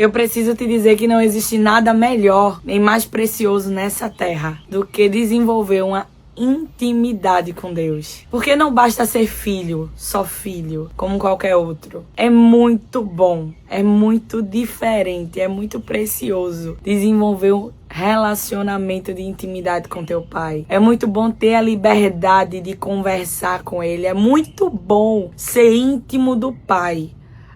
Eu preciso te dizer que não existe nada melhor nem mais precioso nessa terra do que desenvolver uma intimidade com Deus. Porque não basta ser filho, só filho, como qualquer outro. É muito bom, é muito diferente, é muito precioso desenvolver um relacionamento de intimidade com teu pai. É muito bom ter a liberdade de conversar com ele. É muito bom ser íntimo do pai,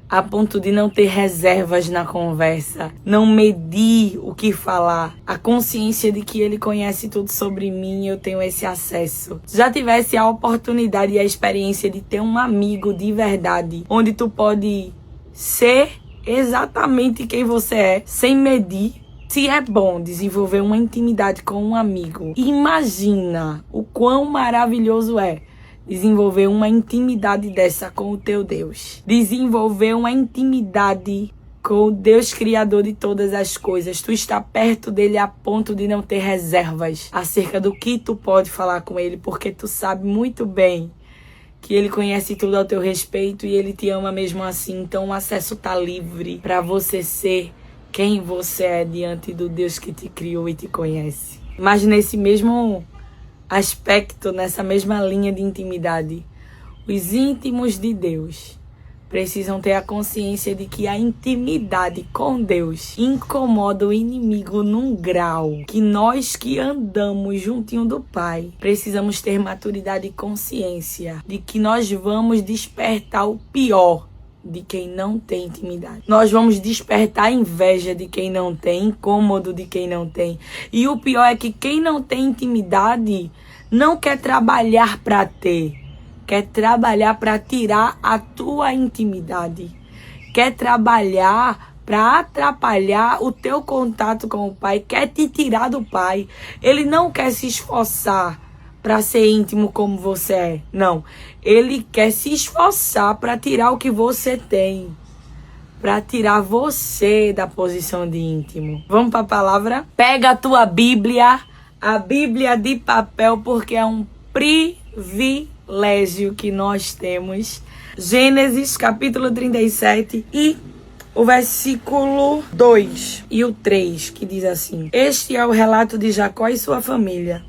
a ponto de não ter reservas na conversa, não medir o que falar, a consciência de que ele conhece tudo sobre mim e eu tenho esse acesso. Se já tivesse a oportunidade e a experiência de ter um amigo de verdade, onde tu pode ser exatamente quem você é, sem medir. Se é bom desenvolver uma intimidade com um amigo, imagina o quão maravilhoso é desenvolver uma intimidade dessa com o teu Deus. Desenvolver uma intimidade com o Deus criador de todas as coisas. Tu está perto dele a ponto de não ter reservas acerca do que tu pode falar com ele, porque tu sabe muito bem que ele conhece tudo ao teu respeito e ele te ama mesmo assim. Então o acesso tá livre para você ser quem você é diante do Deus que te criou e te conhece. Mas nesse mesmo aspecto, nessa mesma linha de intimidade, os íntimos de Deus precisam ter a consciência de que a intimidade com Deus incomoda o inimigo num grau que nós que andamos juntinho do Pai precisamos ter maturidade e consciência de que nós vamos despertar o pior de quem não tem intimidade. Nós vamos despertar a inveja de quem não tem, incômodo de quem não tem. E o pior é que quem não tem intimidade não quer trabalhar para ter, quer trabalhar para tirar a tua intimidade, quer trabalhar para atrapalhar o teu contato com o Pai, quer te tirar do Pai. Ele não quer se esforçar para ser íntimo como você é. Não. Ele quer se esforçar para tirar o que você tem. Para tirar você da posição de íntimo. Vamos para a palavra? Pega a tua Bíblia. A Bíblia de papel, porque é um privilégio que nós temos. Gênesis capítulo 37 e o versículo 2 e o 3, que diz assim: Este é o relato de Jacó e sua família.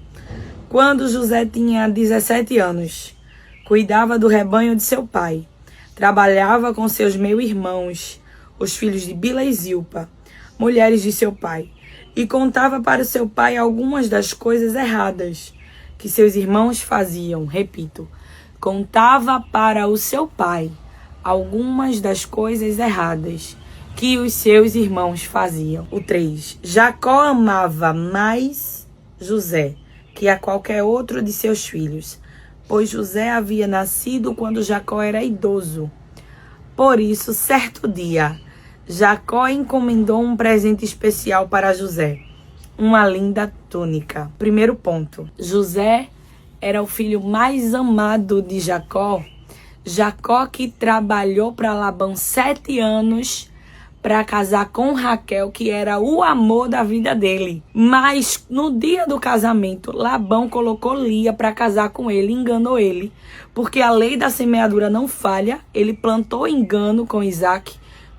Quando José tinha 17 anos, cuidava do rebanho de seu pai. Trabalhava com seus meio-irmãos, os filhos de Bila e Zilpa, mulheres de seu pai, e contava para o seu pai algumas das coisas erradas que seus irmãos faziam. Repito, contava para o seu pai algumas das coisas erradas que os seus irmãos faziam. O 3. Jacó amava mais José que a qualquer outro de seus filhos, pois José havia nascido quando Jacó era idoso. Por isso, certo dia, Jacó encomendou um presente especial para José, uma linda túnica. Primeiro ponto, José era o filho mais amado de Jacó. Jacó que trabalhou para Labão 7 anos para casar com Raquel, que era o amor da vida dele. Mas no dia do casamento, Labão colocou Lia para casar com ele, enganou ele, porque a lei da semeadura não falha. Ele plantou engano com Isaac,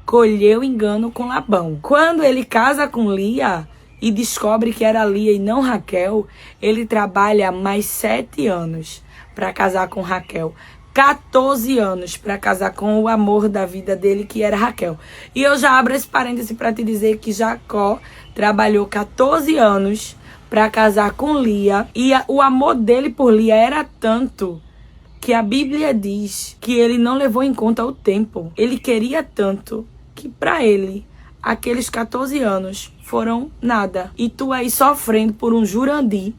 colheu engano com Labão. Quando ele casa com Lia e descobre que era Lia e não Raquel, ele trabalha mais 7 anos para casar com Raquel. 14 anos para casar com o amor da vida dele, que era Raquel. E eu já abro esse parêntese para te dizer que Jacó trabalhou 14 anos para casar com Lia. E o amor dele por Lia era tanto que a Bíblia diz que ele não levou em conta o tempo. Ele queria tanto que para ele aqueles 14 anos foram nada. E tu aí sofrendo por um Jurandir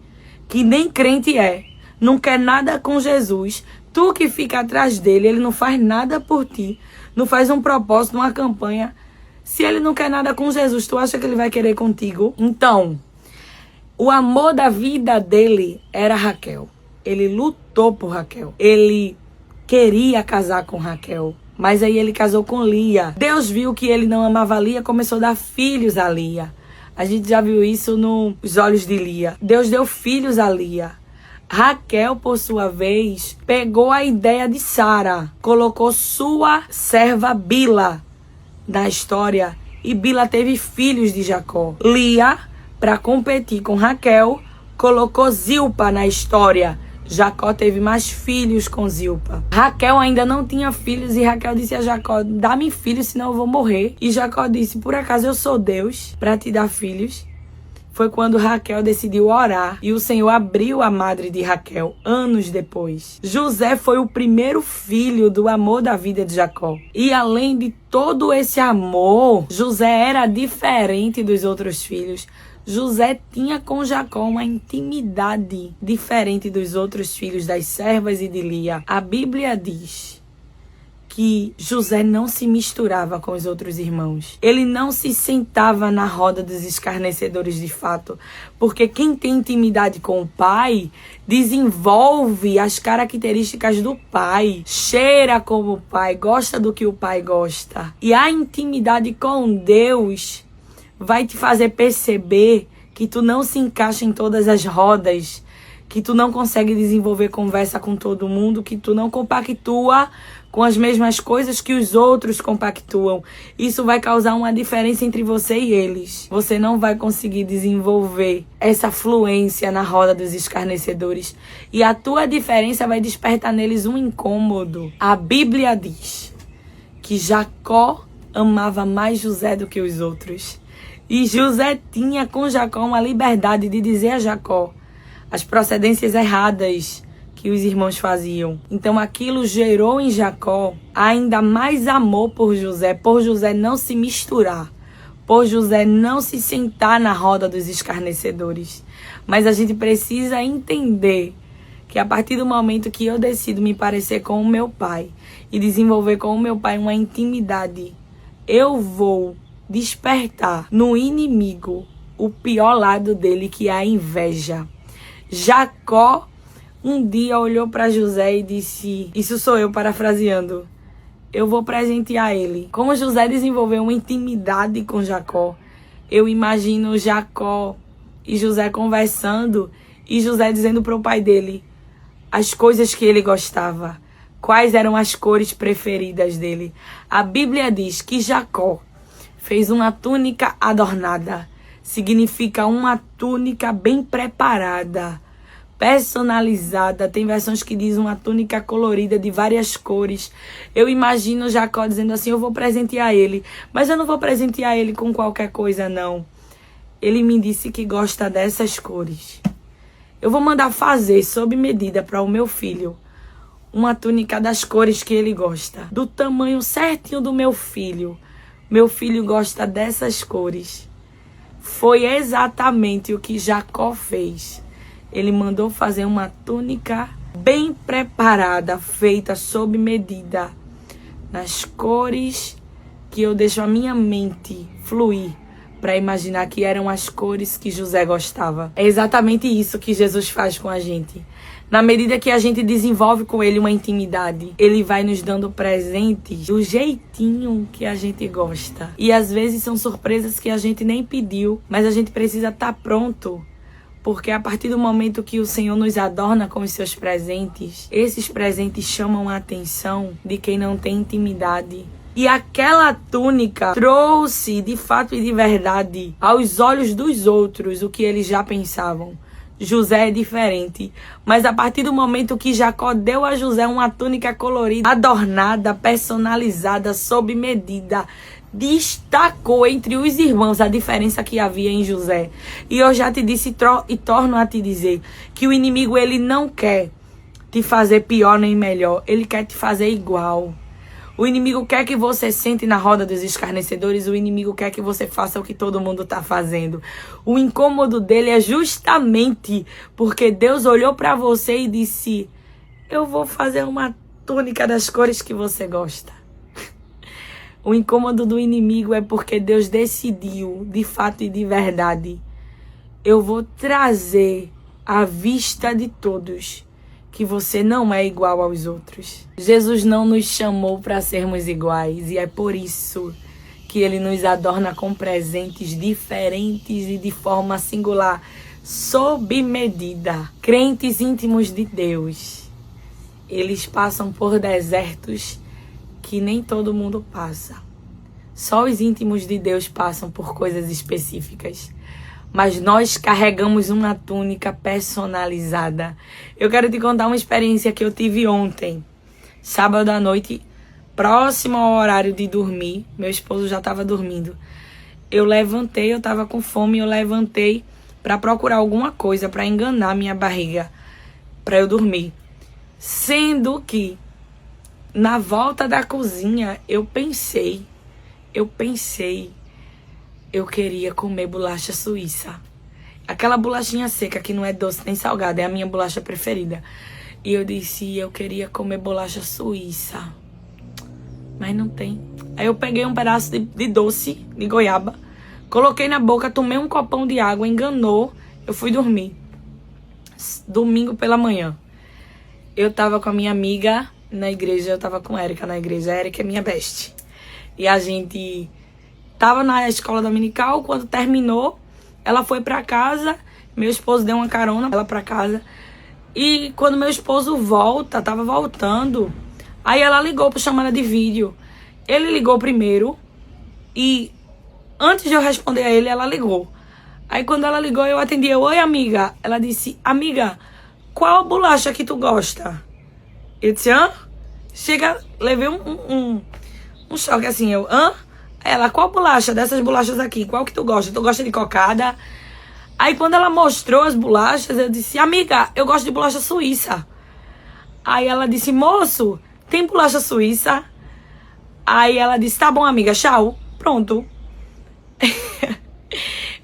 que nem crente é, não quer nada com Jesus. Tu que fica atrás dele, ele não faz nada por ti, não faz um propósito, uma campanha. Se ele não quer nada com Jesus, tu acha que ele vai querer contigo? Então, o amor da vida dele era Raquel. Ele lutou por Raquel. Ele queria casar com Raquel, mas aí ele casou com Lia. Deus viu que ele não amava Lia, começou a dar filhos a Lia. A gente já viu isso nos olhos de Lia. Deus deu filhos a Lia. Raquel, por sua vez, pegou a ideia de Sara, colocou sua serva Bila na história e Bila teve filhos de Jacó. Lia, para competir com Raquel, colocou Zilpa na história. Jacó teve mais filhos com Zilpa. Raquel ainda não tinha filhos e Raquel disse a Jacó: dá-me filhos, senão eu vou morrer. E Jacó disse: por acaso eu sou Deus para te dar filhos? Foi quando Raquel decidiu orar e o Senhor abriu a madre de Raquel, anos depois. José foi o primeiro filho do amor da vida de Jacó. E além de todo esse amor, José era diferente dos outros filhos. José tinha com Jacó uma intimidade diferente dos outros filhos das servas e de Lia. A Bíblia diz que José não se misturava com os outros irmãos. Ele não se sentava na roda dos escarnecedores de fato. Porque quem tem intimidade com o pai desenvolve as características do pai. Cheira como o pai, gosta do que o pai gosta. E a intimidade com Deus vai te fazer perceber que tu não se encaixa em todas as rodas, que tu não consegue desenvolver conversa com todo mundo, que tu não compactua com as mesmas coisas que os outros compactuam. Isso vai causar uma diferença entre você e eles. Você não vai conseguir desenvolver essa fluência na roda dos escarnecedores. E a tua diferença vai despertar neles um incômodo. A Bíblia diz que Jacó amava mais José do que os outros. E José tinha com Jacó uma liberdade de dizer a Jacó as procedências erradas que os irmãos faziam. Então aquilo gerou em Jacó ainda mais amor por José não se misturar, por José não se sentar na roda dos escarnecedores. Mas a gente precisa entender que a partir do momento que eu decido me parecer com o meu pai e desenvolver com o meu pai uma intimidade, eu vou despertar no inimigo o pior lado dele, que é a inveja. Jacó um dia olhou para José e disse, isso sou eu parafraseando, eu vou presentear ele. Como José desenvolveu uma intimidade com Jacó, eu imagino Jacó e José conversando e José dizendo para o pai dele as coisas que ele gostava, quais eram as cores preferidas dele. A Bíblia diz que Jacó fez uma túnica adornada. Significa uma túnica bem preparada, personalizada. Tem versões que dizem uma túnica colorida de várias cores. Eu imagino Jacó dizendo assim, eu vou presentear ele. Mas eu não vou presentear ele com qualquer coisa, não. Ele me disse que gosta dessas cores. Eu vou mandar fazer, sob medida, para o meu filho, uma túnica das cores que ele gosta. Do tamanho certinho do meu filho. Meu filho gosta dessas cores. Foi exatamente o que Jacó fez. Ele mandou fazer uma túnica bem preparada, feita sob medida, nas cores que eu deixo a minha mente fluir para imaginar que eram as cores que José gostava. É exatamente isso que Jesus faz com a gente. Na medida que a gente desenvolve com ele uma intimidade, ele vai nos dando presentes do jeitinho que a gente gosta. E às vezes são surpresas que a gente nem pediu, mas a gente precisa estar pronto. Porque a partir do momento que o Senhor nos adorna com os seus presentes, esses presentes chamam a atenção de quem não tem intimidade. E aquela túnica trouxe, de fato e de verdade, aos olhos dos outros o que eles já pensavam. José é diferente, mas a partir do momento que Jacó deu a José uma túnica colorida, adornada, personalizada, sob medida, destacou entre os irmãos a diferença que havia em José. E eu já te disse e torno a te dizer que o inimigo, ele não quer te fazer pior nem melhor, ele quer te fazer igual. O inimigo quer que você sente na roda dos escarnecedores. O inimigo quer que você faça o que todo mundo está fazendo. O incômodo dele é justamente porque Deus olhou para você e disse, eu vou fazer uma túnica das cores que você gosta. O incômodo do inimigo é porque Deus decidiu, de fato e de verdade, eu vou trazer à vista de todos que você não é igual aos outros. Jesus não nos chamou para sermos iguais e é por isso que ele nos adorna com presentes diferentes e de forma singular, sob medida. Crentes íntimos de Deus, eles passam por desertos que nem todo mundo passa. Só os íntimos de Deus passam por coisas específicas. Mas nós carregamos uma túnica personalizada. Eu quero te contar uma experiência que eu tive ontem. Sábado à noite, próximo ao horário de dormir. Meu esposo já estava dormindo. Eu levantei, eu estava com fome, eu levantei para procurar alguma coisa, para enganar minha barriga, para eu dormir. Sendo que, na volta da cozinha, eu pensei, eu queria comer bolacha suíça. Aquela bolachinha seca que não é doce nem salgada, é a minha bolacha preferida. E eu disse, eu queria comer bolacha suíça. Mas não tem. Aí eu peguei um pedaço de doce, de goiaba, coloquei na boca, tomei um copão de água, enganou, eu fui dormir. Domingo pela manhã. Eu tava com a minha amiga na igreja, eu tava com a Érica na igreja. A Érica é minha best. E a gente tava na escola dominical, quando terminou, ela foi pra casa, meu esposo deu uma carona ela pra casa. E quando meu esposo tava voltando, aí ela ligou pra chamada de vídeo. Ele ligou primeiro e antes de eu responder a ele, ela ligou. Aí quando ela ligou, eu atendi. Oi, amiga. Ela disse, amiga, qual bolacha que tu gosta? Eu disse, hã? Levei um choque assim, hã? Ela, qual bolacha dessas bolachas aqui? Qual que tu gosta? Tu gosta de cocada? Aí quando ela mostrou as bolachas, eu disse, amiga, eu gosto de bolacha suíça. Aí ela disse, moço, tem bolacha suíça? Aí ela disse, tá bom, amiga, tchau. Pronto.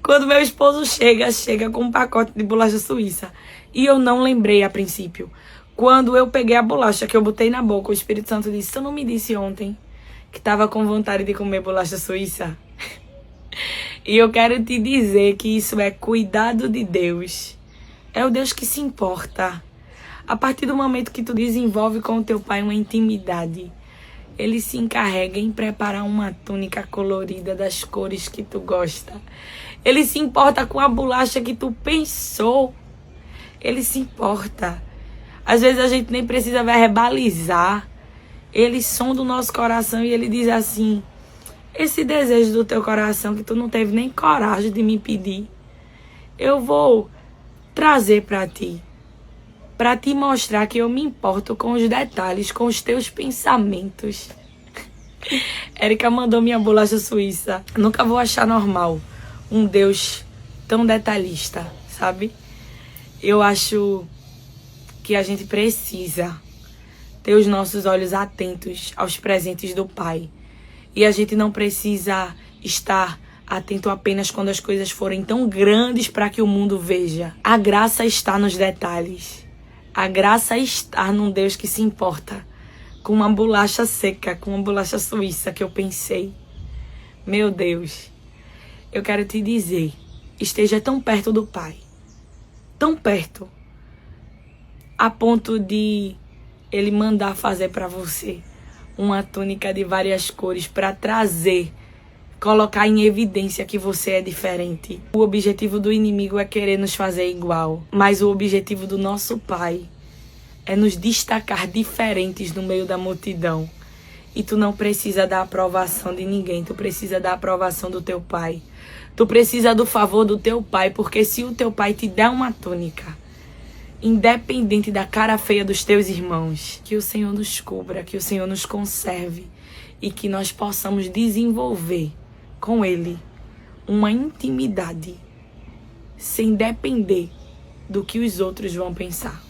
Quando meu esposo chega com um pacote de bolacha suíça. E eu não lembrei a princípio. Quando eu peguei a bolacha que eu botei na boca, o Espírito Santo disse, tu não me disse ontem que tava com vontade de comer bolacha suíça? E eu quero te dizer que isso é cuidado de Deus. É o Deus que se importa. A partir do momento que tu desenvolve com o teu pai uma intimidade, ele se encarrega em preparar uma túnica colorida das cores que tu gosta. Ele se importa com a bolacha que tu pensou. Ele se importa. Às vezes a gente nem precisa verbalizar. Ele sonda o nosso coração e ele diz assim, esse desejo do teu coração que tu não teve nem coragem de me pedir, eu vou trazer para ti mostrar que eu me importo com os detalhes, com os teus pensamentos. Érica mandou minha bolacha suíça. Nunca vou achar normal um Deus tão detalhista, sabe? Eu acho que a gente precisa ter os nossos olhos atentos aos presentes do Pai. E a gente não precisa estar atento apenas quando as coisas forem tão grandes para que o mundo veja. A graça está nos detalhes. A graça está num Deus que se importa com uma bolacha seca, com uma bolacha suíça que eu pensei. Meu Deus, eu quero te dizer, esteja tão perto do Pai, tão perto, a ponto de Ele mandar fazer para você uma túnica de várias cores para trazer, colocar em evidência que você é diferente. O objetivo do inimigo é querer nos fazer igual, mas o objetivo do nosso Pai é nos destacar diferentes no meio da multidão. E tu não precisa da aprovação de ninguém, tu precisa da aprovação do teu Pai. Tu precisa do favor do teu Pai, porque se o teu Pai te der uma túnica, independente da cara feia dos teus irmãos, que o Senhor nos cubra, que o Senhor nos conserve e que nós possamos desenvolver com Ele uma intimidade sem depender do que os outros vão pensar.